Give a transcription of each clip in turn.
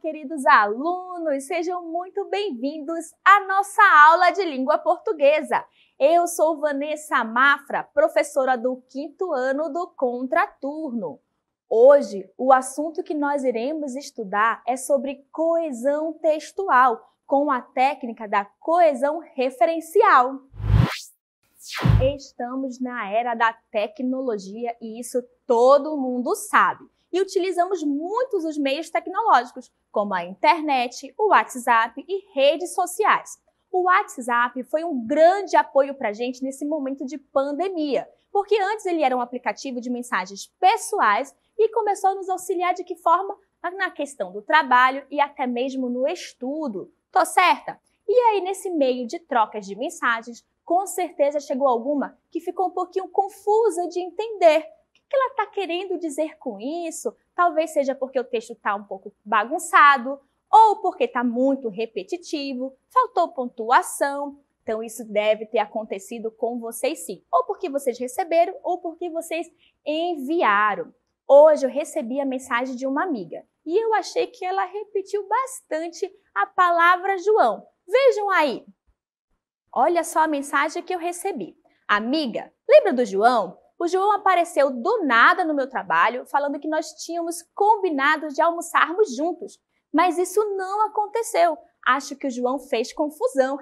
queridos alunos! Sejam muito bem-vindos à nossa aula de língua portuguesa. Eu sou Vanessa Mafra, professora do 5º ano do Contraturno. Hoje, o assunto que nós iremos estudar é sobre coesão textual, com a técnica da coesão referencial. Estamos na era da tecnologia e isso todo mundo sabe. E utilizamos muitos os meios tecnológicos, como a internet, o WhatsApp e redes sociais. O WhatsApp foi um grande apoio para a gente nesse momento de pandemia, porque antes ele era um aplicativo de mensagens pessoais e começou a nos auxiliar de que forma? Na questão do trabalho e até mesmo no estudo. Tô certa? E aí, nesse meio de trocas de mensagens, com certeza chegou alguma que ficou um pouquinho confusa de entender. O que ela está querendo dizer com isso? Talvez seja porque o texto está um pouco bagunçado, ou porque está muito repetitivo, faltou pontuação. Então, isso deve ter acontecido com vocês sim. Ou porque vocês receberam, ou porque vocês enviaram. Hoje eu recebi a mensagem de uma amiga e eu achei que ela repetiu bastante a palavra João. Vejam aí. Olha só a mensagem que eu recebi. Amiga, lembra do João? O João apareceu do nada no meu trabalho, falando que nós tínhamos combinado de almoçarmos juntos. Mas isso não aconteceu. Acho que o João fez confusão.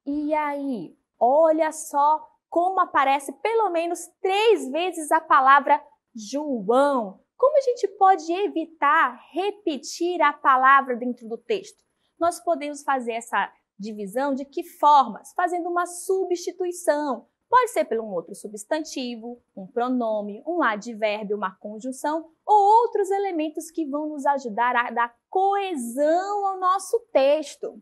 E aí, olha só como aparece pelo menos 3 vezes a palavra João. Como a gente pode evitar repetir a palavra dentro do texto? Nós podemos fazer essa divisão de que formas? Fazendo uma substituição. Pode ser por um outro substantivo, um pronome, um advérbio, uma conjunção ou outros elementos que vão nos ajudar a dar coesão ao nosso texto.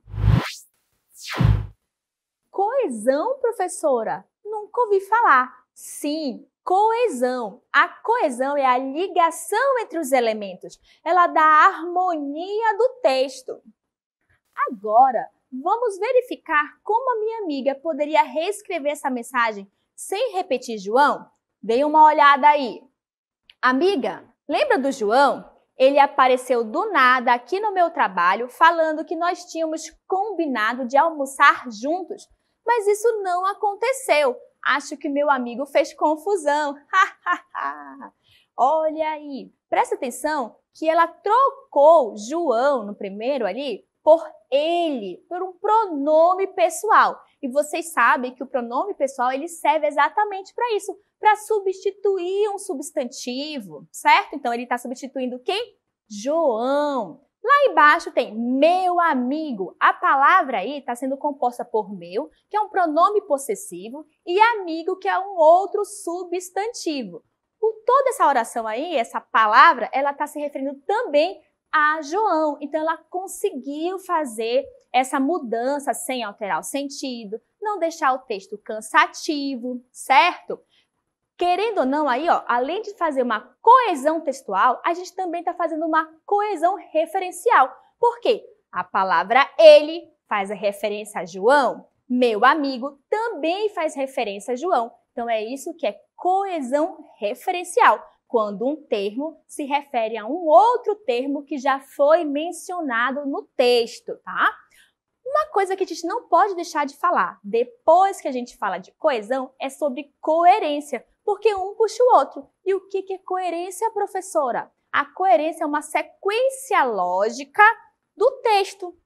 Coesão, professora? Nunca ouvi falar. Sim, coesão. A coesão é a ligação entre os elementos. Ela dá a harmonia do texto. Agora, vamos verificar como a minha amiga poderia reescrever essa mensagem sem repetir João? Dê uma olhada aí. Amiga, lembra do João? Ele apareceu do nada aqui no meu trabalho falando que nós tínhamos combinado de almoçar juntos, mas isso não aconteceu. Acho que meu amigo fez confusão. Olha aí, presta atenção que ela trocou João no primeiro ali por ele, por um pronome pessoal. E vocês sabem que o pronome pessoal ele serve exatamente para isso, para substituir um substantivo, certo? Então, ele está substituindo quem? João. Lá embaixo tem meu amigo. A palavra aí está sendo composta por meu, que é um pronome possessivo, e amigo, que é um outro substantivo. Por toda essa oração aí, essa palavra, ela está se referindo também a João. Então, ela conseguiu fazer essa mudança sem alterar o sentido, não deixar o texto cansativo, certo? Querendo ou não, aí, ó, além de fazer uma coesão textual, a gente também está fazendo uma coesão referencial. Por quê? A palavra ele faz a referência a João, meu amigo também faz referência a João. Então, é isso que é coesão referencial, quando um termo se refere a um outro termo que já foi mencionado no texto, tá? Uma coisa que a gente não pode deixar de falar, depois que a gente fala de coesão, é sobre coerência, porque um puxa o outro. E o que é coerência, professora? A coerência é uma sequência lógica do texto.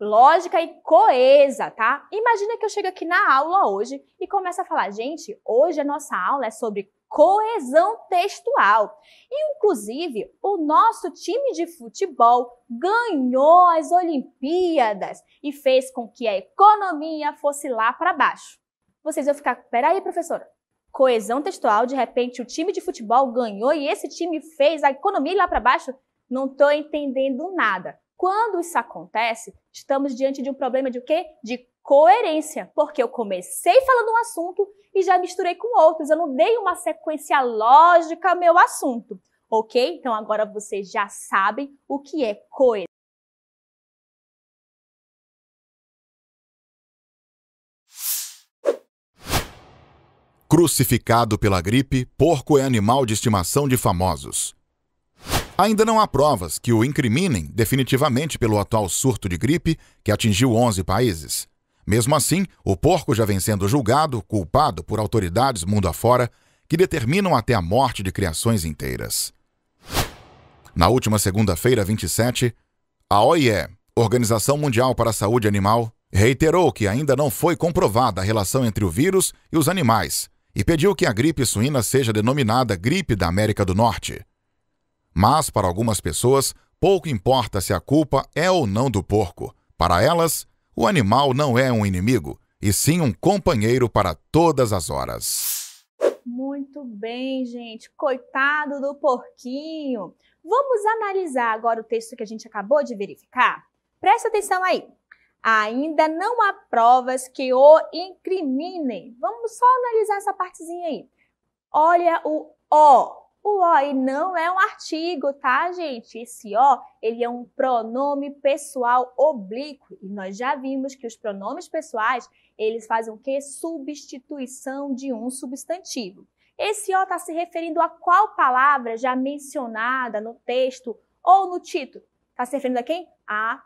Lógica e coesa, tá? Imagina que eu chego aqui na aula hoje e começo a falar, gente, hoje a nossa aula é sobre coesão textual. E, inclusive, o nosso time de futebol ganhou as Olimpíadas e fez com que a economia fosse lá para baixo. Vocês vão ficar, peraí, professora, coesão textual, de repente o time de futebol ganhou e esse time fez a economia ir lá para baixo? Não estou entendendo nada. Quando isso acontece, estamos diante de um problema de o quê? De coerência, porque eu comecei falando um assunto e já misturei com outros. Eu não dei uma sequência lógica ao meu assunto, ok? Então agora vocês já sabem o que é coesão. Crucificado pela gripe, porco é animal de estimação de famosos. Ainda não há provas que o incriminem definitivamente pelo atual surto de gripe que atingiu 11 países. Mesmo assim, o porco já vem sendo julgado, culpado por autoridades mundo afora que determinam até a morte de criações inteiras. Na última segunda-feira, 27, a OIE, Organização Mundial para a Saúde Animal, reiterou que ainda não foi comprovada a relação entre o vírus e os animais e pediu que a gripe suína seja denominada gripe da América do Norte. Mas, para algumas pessoas, pouco importa se a culpa é ou não do porco. Para elas, o animal não é um inimigo, e sim um companheiro para todas as horas. Muito bem, gente. Coitado do porquinho. Vamos analisar agora o texto que a gente acabou de verificar? Presta atenção aí. Ainda não há provas que o incriminem. Vamos só analisar essa partezinha aí. Olha o O. O O aí não é um artigo, tá, gente? Esse O, ele é um pronome pessoal oblíquo. E nós já vimos que os pronomes pessoais, eles fazem o quê? Substituição de um substantivo. Esse O está se referindo a qual palavra já mencionada no texto ou no título? Está se referindo a quem? A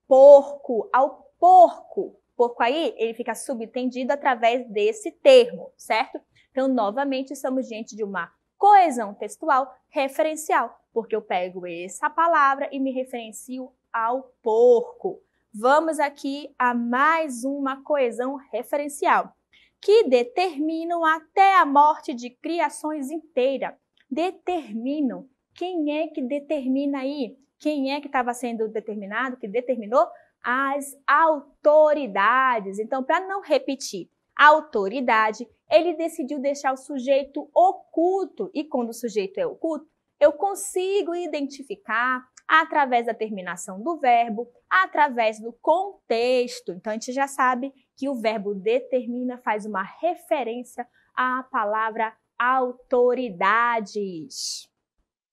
porco, ao porco. Porco aí, ele fica subentendido através desse termo, certo? Então, novamente, estamos diante de uma coesão textual referencial, porque eu pego essa palavra e me referencio ao porco. Vamos aqui a mais uma coesão referencial, que determinam até a morte de criações inteiras. Determinam. Quem é que determina aí? Quem é que estava sendo determinado, que determinou? As autoridades. Então, para não repetir, a autoridade, ele decidiu deixar o sujeito oculto. E quando o sujeito é oculto, eu consigo identificar através da terminação do verbo, através do contexto. Então, a gente já sabe que o verbo determina faz uma referência à palavra autoridades.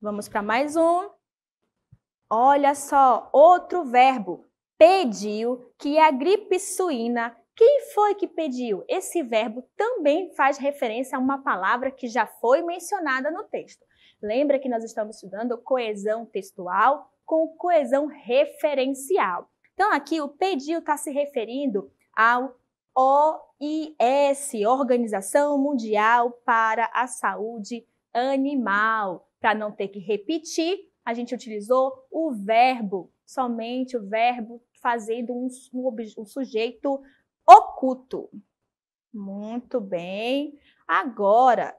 Vamos para mais um. Olha só, outro verbo. Pediu que a gripe suína. Quem foi que pediu? Esse verbo também faz referência a uma palavra que já foi mencionada no texto. Lembra que nós estamos estudando coesão textual com coesão referencial. Então, aqui o pediu está se referindo ao OIS, Organização Mundial para a Saúde Animal. Para não ter que repetir, a gente utilizou o verbo, somente o verbo fazendo um sujeito oculto. Muito bem. Agora,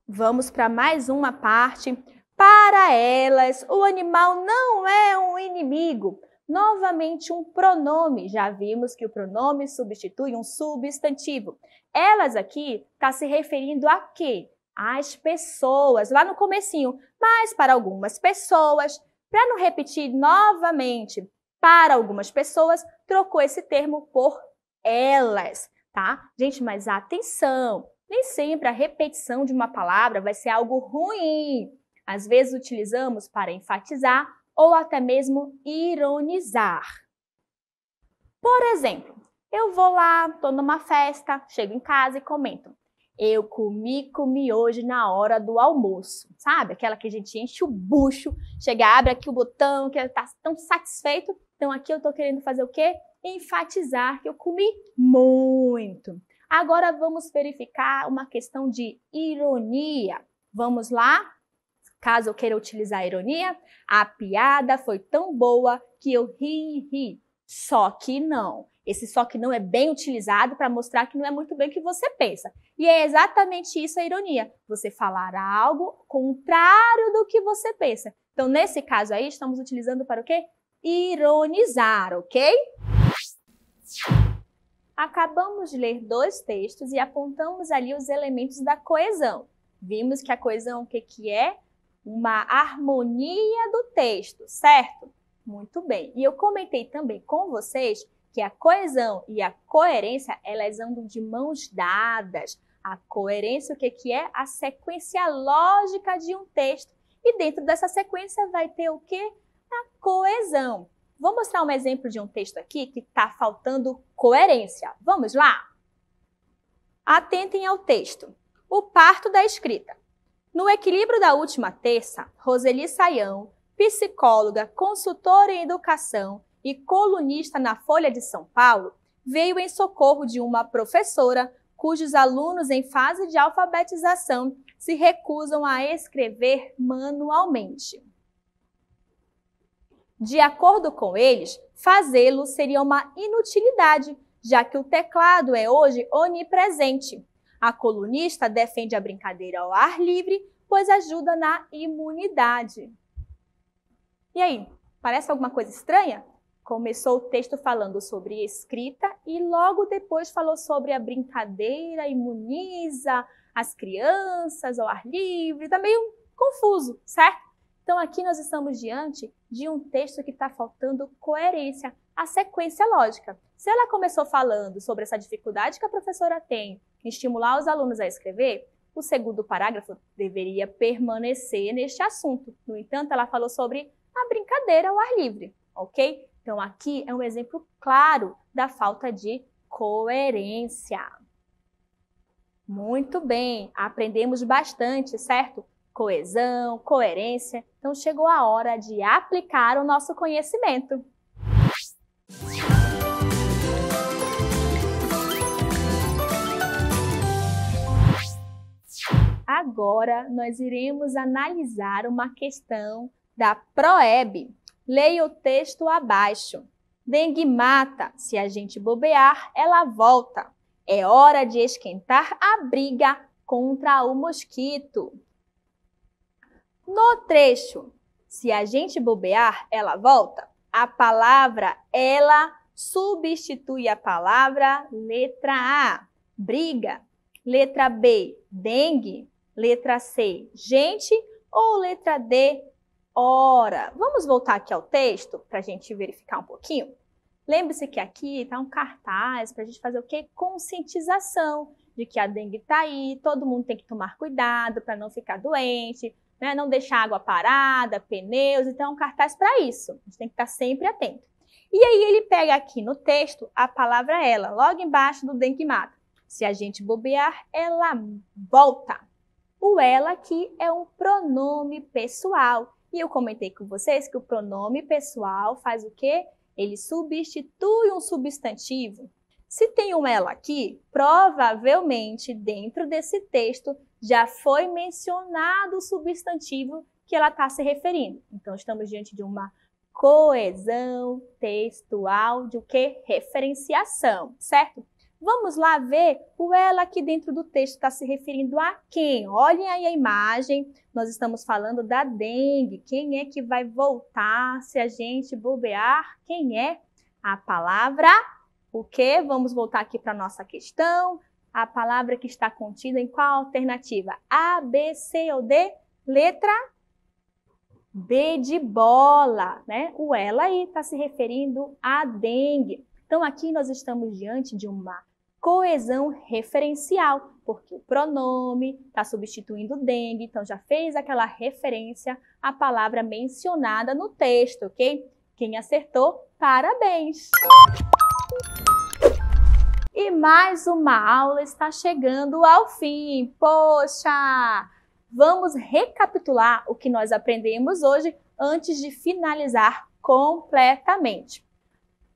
vamos para mais uma parte. Para elas, o animal não é um inimigo. Novamente, um pronome. Já vimos que o pronome substitui um substantivo. Elas aqui está se referindo a quê? Às pessoas, lá no comecinho. Mas para algumas pessoas, para não repetir novamente, para algumas pessoas, trocou esse termo por elas, tá? Gente, mas atenção, nem sempre a repetição de uma palavra vai ser algo ruim. Às vezes utilizamos para enfatizar ou até mesmo ironizar. Por exemplo, eu vou lá, estou numa festa, chego em casa e comento. Eu comi hoje na hora do almoço, sabe? Aquela que a gente enche o bucho, chega, abre aqui o botão, que está tão satisfeito. Então, aqui eu estou querendo fazer o quê? Enfatizar que eu comi muito. Agora, vamos verificar uma questão de ironia. Vamos lá? Caso eu queira utilizar a ironia, a piada foi tão boa que eu ri. Só que não. Esse só que não é bem utilizado para mostrar que não é muito bem o que você pensa. E é exatamente isso a ironia. Você falar algo contrário do que você pensa. Então, nesse caso aí, estamos utilizando para o quê? Ironizar, ok? Acabamos de ler dois textos e apontamos ali os elementos da coesão. Vimos que a coesão, o que é? Uma harmonia do texto, certo? Muito bem. E eu comentei também com vocês que a coesão e a coerência, elas andam de mãos dadas. A coerência, o que é? A sequência lógica de um texto. E dentro dessa sequência vai ter o quê? A coesão. Vou mostrar um exemplo de um texto aqui que está faltando coerência. Vamos lá? Atentem ao texto. O parto da escrita. No equilíbrio da última terça, Roseli Saião, psicóloga, consultora em educação e colunista na Folha de São Paulo, veio em socorro de uma professora cujos alunos em fase de alfabetização se recusam a escrever manualmente. De acordo com eles, fazê-lo seria uma inutilidade, já que o teclado é hoje onipresente. A colunista defende a brincadeira ao ar livre, pois ajuda na imunidade. E aí, parece alguma coisa estranha? Começou o texto falando sobre escrita e logo depois falou sobre a brincadeira imuniza as crianças ao ar livre. Tá meio confuso, certo? Então aqui nós estamos diante de um texto que está faltando coerência, a sequência lógica. Se ela começou falando sobre essa dificuldade que a professora tem em estimular os alunos a escrever, o segundo parágrafo deveria permanecer neste assunto. No entanto, ela falou sobre a brincadeira ao ar livre, ok? Então aqui é um exemplo claro da falta de coerência. Muito bem, aprendemos bastante, certo? Coesão, coerência. Então chegou a hora de aplicar o nosso conhecimento. Agora nós iremos analisar uma questão da PROEB. Leia o texto abaixo. Dengue mata, se a gente bobear, ela volta. É hora de esquentar a briga contra o mosquito. No trecho, se a gente bobear, ela volta, a palavra ela substitui a palavra letra A, briga, letra B, dengue, letra C, gente ou letra D, hora. Vamos voltar aqui ao texto para a gente verificar um pouquinho? Lembre-se que aqui está um cartaz para a gente fazer o quê? Conscientização de que a dengue está aí, todo mundo tem que tomar cuidado para não ficar doente, né? Não deixar água parada, pneus, então é um cartaz para isso. A gente tem que estar sempre atento. E aí ele pega aqui no texto a palavra ela, logo embaixo do dengue mata. Se a gente bobear, ela volta. O ela aqui é um pronome pessoal. E eu comentei com vocês que o pronome pessoal faz o quê? Ele substitui um substantivo. Se tem um ela aqui, provavelmente dentro desse texto já foi mencionado o substantivo que ela está se referindo. Então, estamos diante de uma coesão textual de o quê? Referenciação, certo? Vamos lá ver o ela aqui dentro do texto está se referindo a quem? Olhem aí a imagem, nós estamos falando da dengue. Quem é que vai voltar se a gente bobear? Quem é? A palavra, o quê? Vamos voltar aqui para a nossa questão. A palavra que está contida em qual alternativa? A, B, C ou D? Letra B de bola, né? O ela aí está se referindo à dengue. Então, aqui nós estamos diante de uma coesão referencial, porque o pronome está substituindo dengue, então já fez aquela referência à palavra mencionada no texto, ok? Quem acertou, parabéns! E mais uma aula está chegando ao fim. Poxa! Vamos recapitular o que nós aprendemos hoje antes de finalizar completamente.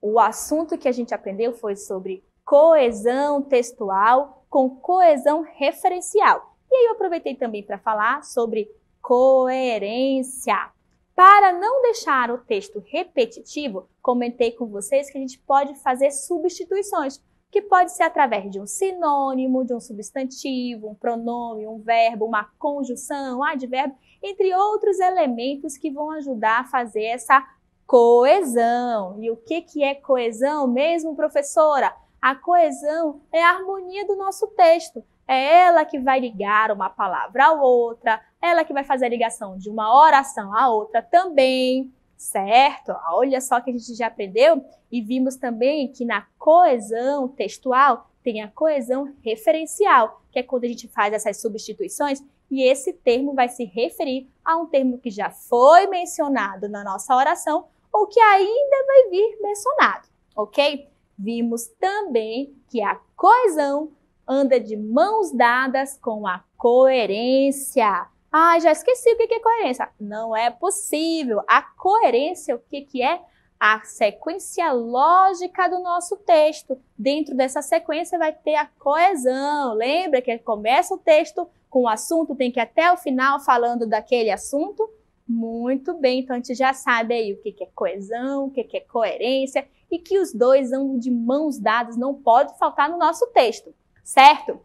O assunto que a gente aprendeu foi sobre coesão textual com coesão referencial. E aí eu aproveitei também para falar sobre coerência. Para não deixar o texto repetitivo, comentei com vocês que a gente pode fazer substituições, que pode ser através de um sinônimo, de um substantivo, um pronome, um verbo, uma conjunção, um advérbio, entre outros elementos que vão ajudar a fazer essa coesão. E o que é coesão mesmo, professora? A coesão é a harmonia do nosso texto. É ela que vai ligar uma palavra à outra, ela que vai fazer a ligação de uma oração à outra também, certo? Olha só que a gente já aprendeu e vimos também que na coesão textual tem a coesão referencial, que é quando a gente faz essas substituições e esse termo vai se referir a um termo que já foi mencionado na nossa oração ou que ainda vai vir mencionado, ok? Vimos também que a coesão anda de mãos dadas com a coerência. Ah, já esqueci o que é coerência. Não é possível. A coerência, o que é? A sequência lógica do nosso texto. Dentro dessa sequência vai ter a coesão. Lembra que começa o texto com o assunto, tem que ir até o final falando daquele assunto? Muito bem, então a gente já sabe aí o que é coesão, o que é coerência e que os dois andam de mãos dadas, não pode faltar no nosso texto, certo?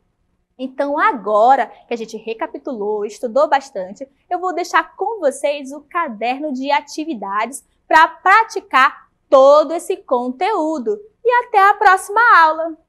Então agora que a gente recapitulou, estudou bastante, eu vou deixar com vocês o caderno de atividades para praticar todo esse conteúdo. E até a próxima aula!